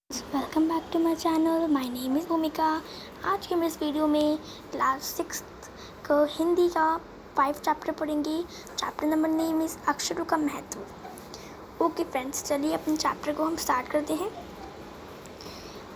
Welcome back to my channel. My name is Bhumika. आज के हम इस वीडियो में क्लास 6 का हिंदी का 5 चैप्टर पढ़ेंगे। चैप्टर नंबर नेम इज़ अक्षरों का महत्व। ओके फ्रेंड्स, चलिए अपने चैप्टर को हम स्टार्ट करते हैं।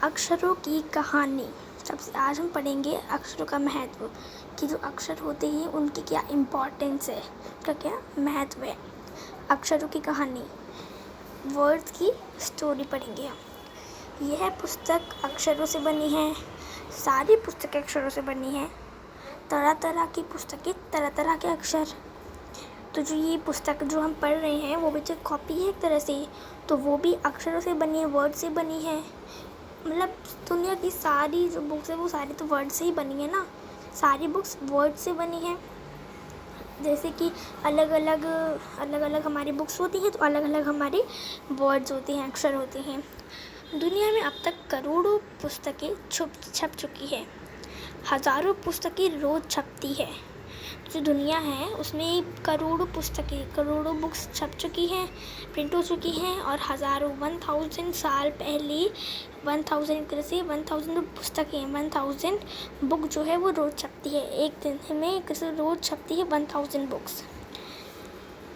अक्षरों की कहानी। सबसे आज हम पढ़ेंगे अक्षरों का महत्व, कि जो अक्षर होते हैं उनकी क्या इम्पोर्टेंस है, उनका क्या महत्व है। अक्षरों की कहानी, वर्ड्स की स्टोरी पढ़ेंगे हम। यह पुस्तक अक्षरों से बनी है। सारी पुस्तकें अक्षरों से बनी हैं। तरह तरह की पुस्तकें, तरह तरह के अक्षर। तो जो ये पुस्तक जो हम पढ़ रहे हैं वो भी तो कॉपी है एक तरह से, तो वो भी अक्षरों से बनी है, वर्ड से बनी है। मतलब दुनिया की सारी जो बुक्स है वो सारी तो वर्ड से ही बनी है ना। सारी बुक्स वर्ड से बनी है। जैसे कि अलग अलग हमारी बुक्स होती हैं, तो अलग अलग हमारे वर्ड्स होते हैं, अक्षर होते हैं। दुनिया में अब तक करोड़ों पुस्तकें छप चुकी है। हज़ारों पुस्तकें रोज़ छपती है। जो दुनिया है उसमें करोड़ों पुस्तकें, करोड़ों बुक्स छप चुकी हैं, प्रिंट हो चुकी हैं। और हज़ारों 1000 साल पहले 1000 पुस्तकें, 1000 बुक जो है वो रोज़ छपती है। एक दिन में रोज़ छपती है 1000 बुक्स।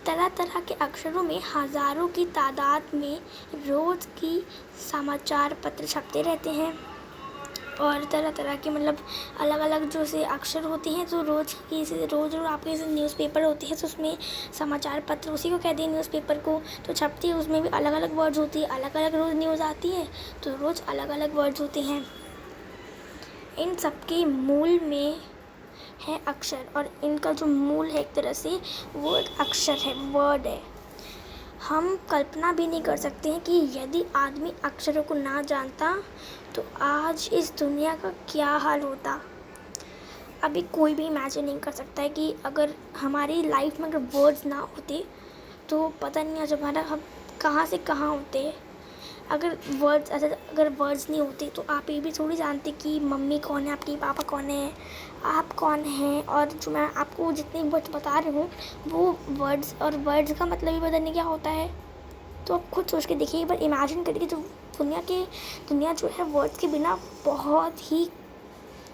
तरह तरह के अक्षरों में हज़ारों की तादाद में रोज़ की समाचार पत्र छपते रहते हैं। और तरह तरह के मतलब अलग अलग जो से अक्षर होते हैं, जो रोज़ आपके जैसे न्यूज़पेपर होती है, तो उसमें समाचार पत्र उसी को कहते हैं, न्यूज़पेपर को। तो छपती है, उसमें भी अलग अलग वर्ड्स होती है, अलग अलग रोज़ न्यूज़ आती है, तो रोज़ अलग अलग वर्ड्स होते हैं। इन सबके मूल में है अक्षर, और इनका जो मूल है एक तरह से वो एक अक्षर है, वर्ड है। हम कल्पना भी नहीं कर सकते हैं कि यदि आदमी अक्षरों को ना जानता तो आज इस दुनिया का क्या हाल होता। अभी कोई भी इमेजिन नहीं कर सकता है कि अगर हमारी लाइफ में अगर वर्ड्स ना होते तो पता नहीं आज हमारा हम कहाँ से कहाँ होते। अगर वर्ड्स नहीं होते तो आप ये भी थोड़ी जानते कि मम्मी कौन है, आपकी पापा कौन है, आप कौन हैं। और जो मैं आपको जितने वर्ड्स बता रही हूँ वो वर्ड्स, और वर्ड्स का मतलब ही पता नहीं क्या होता है। तो आप खुद सोच के देखिए, एक बार इमेजिन करिए, जो दुनिया जो है वर्ड्स के बिना बहुत ही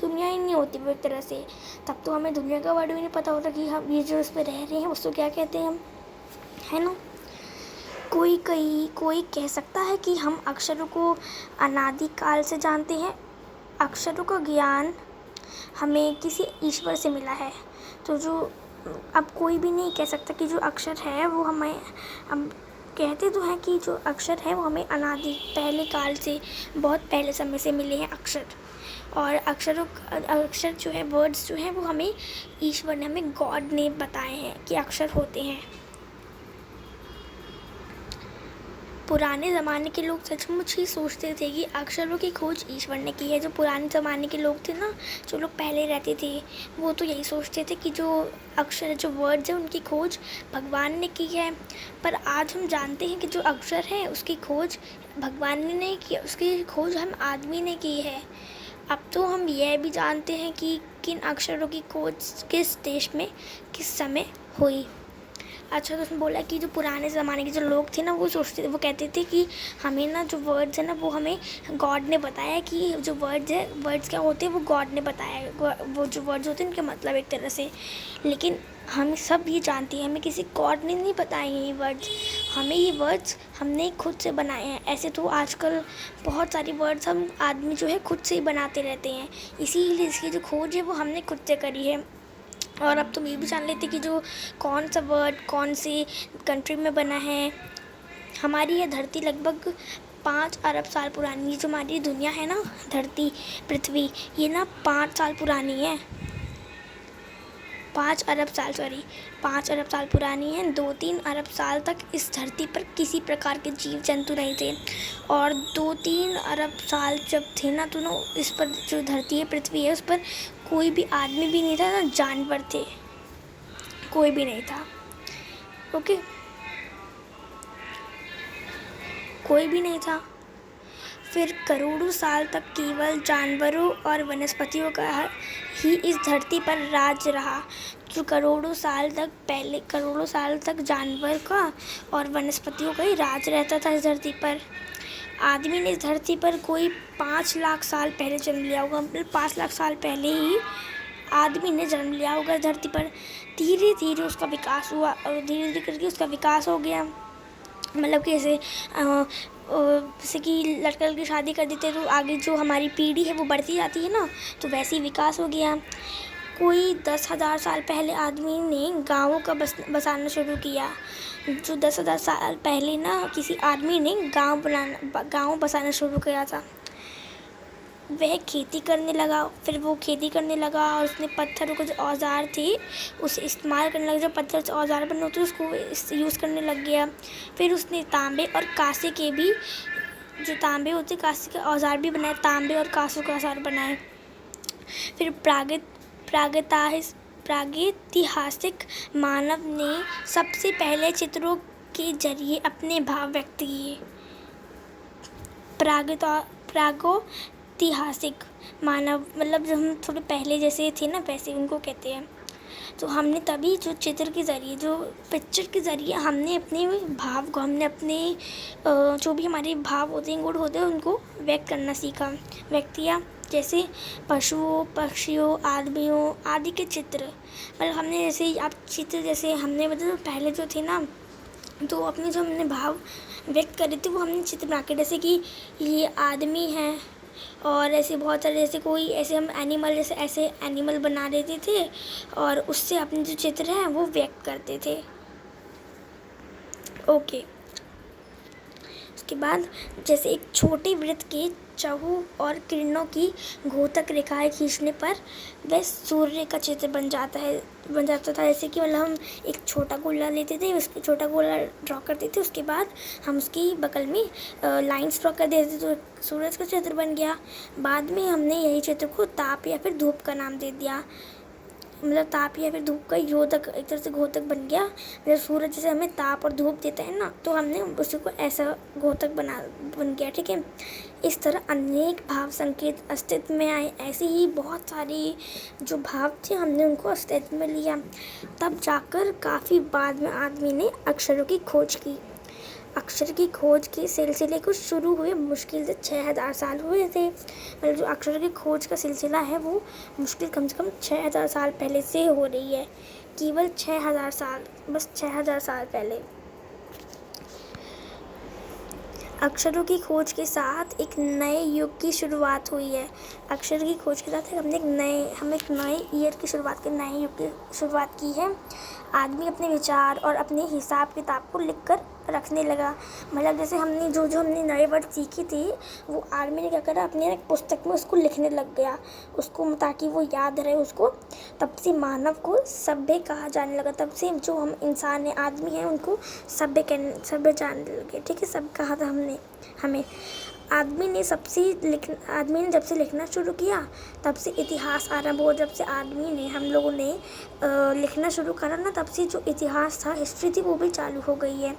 दुनिया ही नहीं होती वो एक तरह से। तब तो हमें दुनिया का वर्ड भी नहीं पता होता कि हम ये जो इस पर रह रहे हैं उसको क्या कहते हैं हम, है ना। कोई कह सकता है कि हम अक्षरों को अनादिकाल से जानते हैं। अक्षरों का ज्ञान हमें किसी ईश्वर से मिला है। तो जो अब कोई भी नहीं कह सकता कि जो अक्षर है वो हम कहते तो हैं कि जो अक्षर है वो हमें पहले काल से, बहुत पहले समय से मिले हैं अक्षर। और अक्षर जो है, वर्ड्स जो हैं वो हमें ईश्वर ने, हमें गॉड ने बताए हैं कि अक्षर होते हैं। पुराने ज़माने के लोग सचमुच ही सोचते थे कि अक्षरों की खोज ईश्वर ने की है। जो पुराने ज़माने के लोग थे ना, जो लोग पहले रहते थे, वो तो यही सोचते थे कि जो अक्षर, जो वर्ड्स हैं उनकी खोज भगवान ने की है। पर आज हम जानते हैं कि जो अक्षर है उसकी खोज भगवान ने नहीं की, उसकी खोज हम आदमी ने की है। अब तो हम यह भी जानते हैं कि किन अक्षरों की खोज किस देश में किस समय हुई। अच्छा, तो उसने बोला कि जो पुराने ज़माने के जो लोग थे ना वो कहते थे कि हमें ना जो वर्ड्स है ना वो हमें गॉड ने बताया, कि जो वर्ड्स क्या होते हैं वो गॉड ने बताया है। वो जो वर्ड्स होते हैं उनके मतलब एक तरह से। लेकिन हम सब ये जानते हैं, हमें किसी गॉड ने नहीं बताए ये वर्ड्स, हमें ये वर्ड्स हमने खुद से बनाए हैं। ऐसे तो आजकल बहुत सारी वर्ड्स हम आदमी जो है खुद से ही बनाते रहते हैं, इसीलिए इसकी जो खोज है वो हमने खुद से करी है। और अब तुम ये भी जान लेते कि जो कौन सा वर्ड कौन सी कंट्री में बना है। हमारी यह धरती लगभग 5 अरब साल पुरानी, जो हमारी दुनिया है ना, धरती, पृथ्वी, ये ना 5 साल पुरानी है। 5 अरब साल पुरानी है। 2-3 अरब साल तक इस धरती पर किसी प्रकार के जीव जंतु नहीं थे। और 2-3 अरब साल जब थे ना, तो ना इस पर जो धरती है, पृथ्वी है, उस पर कोई भी आदमी भी नहीं था, ना जानवर थे, कोई भी नहीं था। ओके, कोई भी नहीं था। फिर करोड़ों साल तक केवल जानवरों और वनस्पतियों का ही इस धरती पर राज रहा। जो करोड़ों साल तक जानवर का और वनस्पतियों का ही राज रहता था इस धरती पर। आदमी ने इस धरती पर कोई 5 लाख साल पहले जन्म लिया होगा, मतलब 5 लाख साल पहले ही आदमी ने जन्म लिया होगा इस धरती पर। धीरे धीरे उसका विकास हुआ और धीरे धीरे करके उसका विकास हो गया। मतलब कि जैसे कि लड़का लड़की शादी कर देते तो आगे जो हमारी पीढ़ी है वो बढ़ती जाती है ना, तो वैसे ही विकास हो गया। कोई 10,000 साल पहले आदमी ने गाँवों का बसाना शुरू किया। जो 10,000 साल पहले ना किसी आदमी ने गाँव बसाना शुरू किया था। वह खेती करने लगा, फिर वो खेती करने लगा और उसने पत्थरों के जो औजार थे उसे इस्तेमाल करने लगा। जो पत्थर से औजार बने होते उसको यूज़ करने लग गया। फिर उसने तांबे और कांसे के भी, जो तांबे होते कांसे के औजार भी बनाए, तांबे और कांसों के औजार बनाए। फिर प्रागैतिहासिक मानव ने सबसे पहले चित्रों के जरिए अपने भाव व्यक्त किए। प्रागैतिहासिक मानव मतलब जो हम थोड़े पहले जैसे थे ना वैसे उनको कहते हैं। तो हमने तभी जो चित्र के ज़रिए, जो पिक्चर के ज़रिए हमने अपने भाव को, हमने अपने जो भी हमारे भाव होते हैं, गुण होते हैं, उनको व्यक्त करना सीखा, व्यक्त किया। जैसे पशुओं, पक्षियों, आदमियों आदि के चित्र, मतलब हमने जैसे आप चित्र जैसे हमने मतलब पहले जो थे ना, तो अपने जो हमने भाव व्यक्त करे थे वो हमने चित्र बना के, जैसे कि ये आदमी है और ऐसे बहुत सारे, जैसे कोई ऐसे हम एनिमल, जैसे ऐसे एनिमल बना देते थे और उससे अपने जो चित्र हैं वो व्यक्त करते थे। ओके, उसके बाद जैसे एक छोटे वृत्त के चहु और किरणों की घोतक रेखाएं खींचने पर वह सूर्य का चित्र बन जाता था। जैसे कि मतलब हम एक छोटा गोला लेते थे, उसके छोटा गोला ड्रॉ करते थे, उसके बाद हम उसकी बगल में लाइंस ड्रॉ कर देते थे तो सूरज का चित्र बन गया। बाद में हमने यही चित्र को ताप या फिर धूप का नाम दे दिया। मतलब ताप या फिर धूप का घोतक, एक तरह से घोतक बन गया। मतलब सूरज जैसे हमें ताप और धूप देता है ना, तो हमने उसको ऐसा घोतक बन गया। ठीक है, इस तरह अनेक भाव संकेत अस्तित्व में आए। ऐसे ही बहुत सारी जो भाव थे हमने उनको अस्तित्व में लिया। तब जाकर काफ़ी बाद में आदमी ने अक्षरों की खोज की। अक्षर की खोज के सिलसिले को शुरू हुए मुश्किल से 6,000 साल हुए थे। मतलब जो अक्षर की खोज का सिलसिला है वो मुश्किल कम से कम 6,000 साल पहले से हो रही है। केवल 6,000 साल, बस 6,000 साल पहले। अक्षरों की खोज के साथ एक नए युग की शुरुआत हुई है। अक्षर की खोज के साथ हम एक नए ईयर की शुरुआत की, नए युग की शुरुआत की है। आदमी अपने विचार और अपने हिसाब किताब को लिखकर रखने लगा। मतलब जैसे हमने जो हमने नए वर्ड सीखे थे वो आदमी ने क्या करा, अपने एक पुस्तक में उसको लिखने लग गया, उसको ताकि वो याद रहे उसको। तब से मानव को सभ्य कहा जाने लगा। तब से जो हम इंसान हैं, आदमी हैं, उनको सभ्य जानने लगे। ठीक है, सब कहा था हमें। आदमी ने जब से लिखना शुरू किया तब से इतिहास आरंभ हुआ। जब से हम लोगों ने लिखना शुरू करा ना, तब से जो इतिहास था, हिस्ट्री थी, वो भी चालू हो गई है।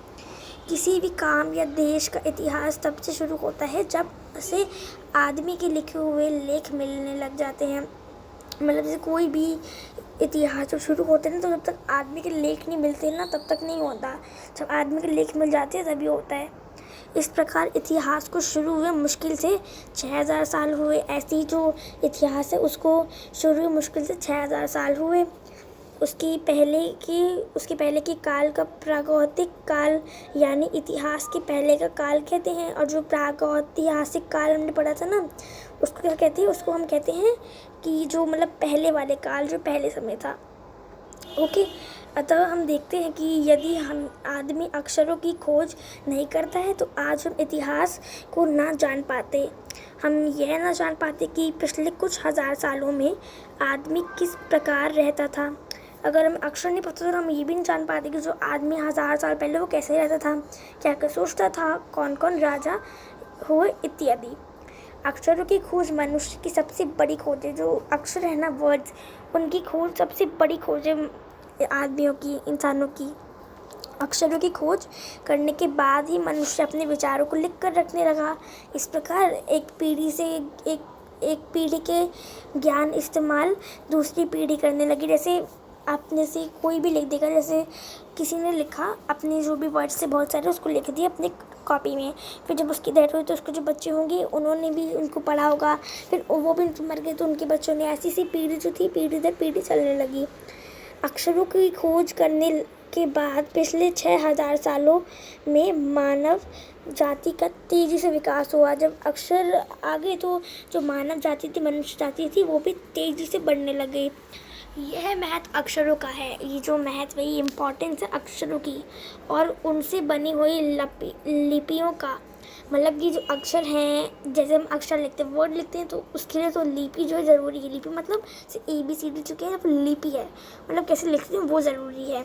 किसी भी काम या देश का इतिहास तब से शुरू होता है जब से आदमी के लिखे हुए लेख मिलने लग जाते हैं। मतलब जैसे कोई भी इतिहास जब शुरू होते हैं ना, तो जब तक आदमी के लेख नहीं मिलते ना तब तक नहीं होता। जब आदमी के लेख मिल जाते हैं तभी होता है। इस प्रकार इतिहास को शुरू हुए मुश्किल से 6,000 साल हुए। ऐसी जो इतिहास है उसको शुरू हुए मुश्किल से 6,000 साल हुए। उसके पहले के काल का प्रागैतिक काल यानी इतिहास के पहले का काल कहते हैं। और जो प्रागैतिहासिक काल हमने पढ़ा था ना, उसको क्या कहते हैं, उसको हम कहते हैं कि जो मतलब पहले वाले काल, जो पहले समय था। ओके, अतः हम देखते हैं कि यदि आदमी अक्षरों की खोज नहीं करता है तो आज हम इतिहास को ना जान पाते। हम यह ना जान पाते कि पिछले कुछ हज़ार सालों में आदमी किस प्रकार रहता था। अगर हमें अक्षर नहीं पता तो हम ये भी नहीं जान पाते कि जो आदमी 1,000 साल पहले वो कैसे रहता था, क्या क्या सोचता था, कौन कौन राजा हुए इत्यादि। अक्षरों की खोज मनुष्य की सबसे बड़ी खोज है। जो अक्षर है ना, वर्ड्स, उनकी खोज सबसे बड़ी खोज है आदमियों की, इंसानों की। अक्षरों की खोज करने के बाद ही मनुष्य अपने विचारों को लिख कर रखने लगा। इस प्रकार एक पीढ़ी के ज्ञान इस्तेमाल दूसरी पीढ़ी करने लगी। जैसे आपने से कोई भी लिख देगा, जैसे किसी ने लिखा अपने जो भी वर्ड्स से बहुत सारे उसको लिख दिया अपने कॉपी में, फिर जब उसकी डेथ हुई तो उसके जो बच्चे होंगे उन्होंने भी उनको पढ़ा होगा, फिर वो भी मर गए तो उनके बच्चों ने, ऐसी सी पीढ़ी जो थी पीढ़ी दर पीढ़ी चलने लगी। अक्षरों की खोज करने के बाद पिछले 6000 सालों में मानव जाति का तेज़ी से विकास हुआ। जब अक्षर आ गए तो जो मानव जाति थी, मनुष्य जाति थी, वो भी तेज़ी से बढ़ने लग गई। यह महत्व अक्षरों का है, ये जो महत्व है, ये इम्पोर्टेंस है अक्षरों की और उनसे बनी हुई लिपियों का। मतलब कि जो अक्षर हैं, जैसे हम अक्षर लिखते हैं, वर्ड लिखते हैं, तो उसके लिए तो लिपि जो है ज़रूरी है। लिपि मतलब ABCD चुके हैं, अब लिपि है, मतलब कैसे लिखते हैं वो ज़रूरी है।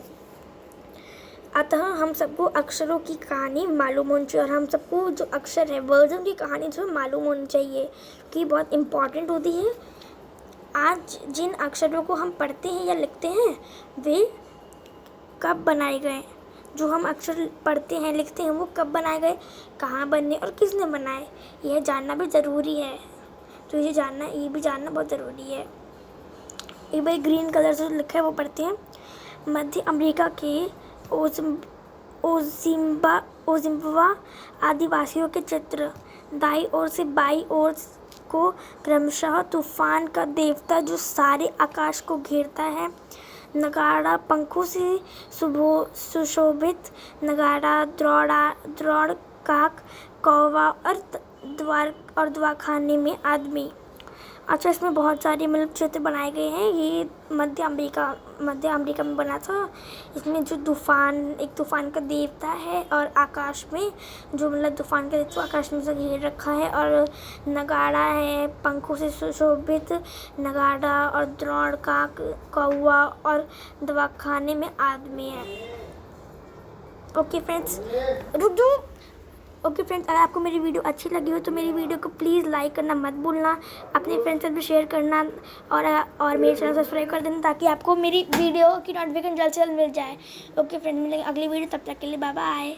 अतः हम सबको अक्षरों की कहानी मालूम होनी चाहिए, और हम सबको जो अक्षर है, वर्ड्स की कहानी जो है मालूम होनी चाहिए कि बहुत इम्पॉर्टेंट होती है। आज जिन अक्षरों को हम पढ़ते हैं या लिखते हैं वे कब बनाए गए, जो हम अक्षर पढ़ते हैं लिखते हैं वो कब बनाए गए, कहाँ बने और किसने बनाए, यह जानना भी ज़रूरी है। तो ये भी जानना बहुत ज़रूरी है। एक बार ग्रीन कलर से लिखा है वो पढ़ते हैं। मध्य अमेरिका के ओजिम्बवा आदिवासियों के चित्र। दाईं ओर से बाईं ओर को क्रमशः तूफान का देवता जो सारे आकाश को घेरता है। नगाड़ा पंखों से सुशोभित नगाड़ा, द्रोण, काक, कौवा और दवाखाने में आदमी। अच्छा, इसमें बहुत सारे मतलब चित्र बनाए गए हैं। ये मध्य अमेरिका में बना था। इसमें जो एक तूफान का देवता है और आकाश में जो मतलब तूफान का देवता आकाश में से घेर रखा है, और नगाड़ा है, पंखों से सुशोभित नगाड़ा, और द्रोण, काक, कौवा और दवाखाने में आदमी है। ओके फ्रेंड्स, अगर आपको मेरी वीडियो अच्छी लगी हो तो मेरी वीडियो को प्लीज़ लाइक करना मत भूलना, अपने फ्रेंड्स से भी शेयर करना, और मेरे चैनल सब्सक्राइब कर देना ताकि आपको मेरी वीडियो की नोटिफिकेशन जल्द से जल्द मिल जाए। ओके फ्रेंड्स, मिलेंगे अगली वीडियो, तब तक के लिए बाय बाय।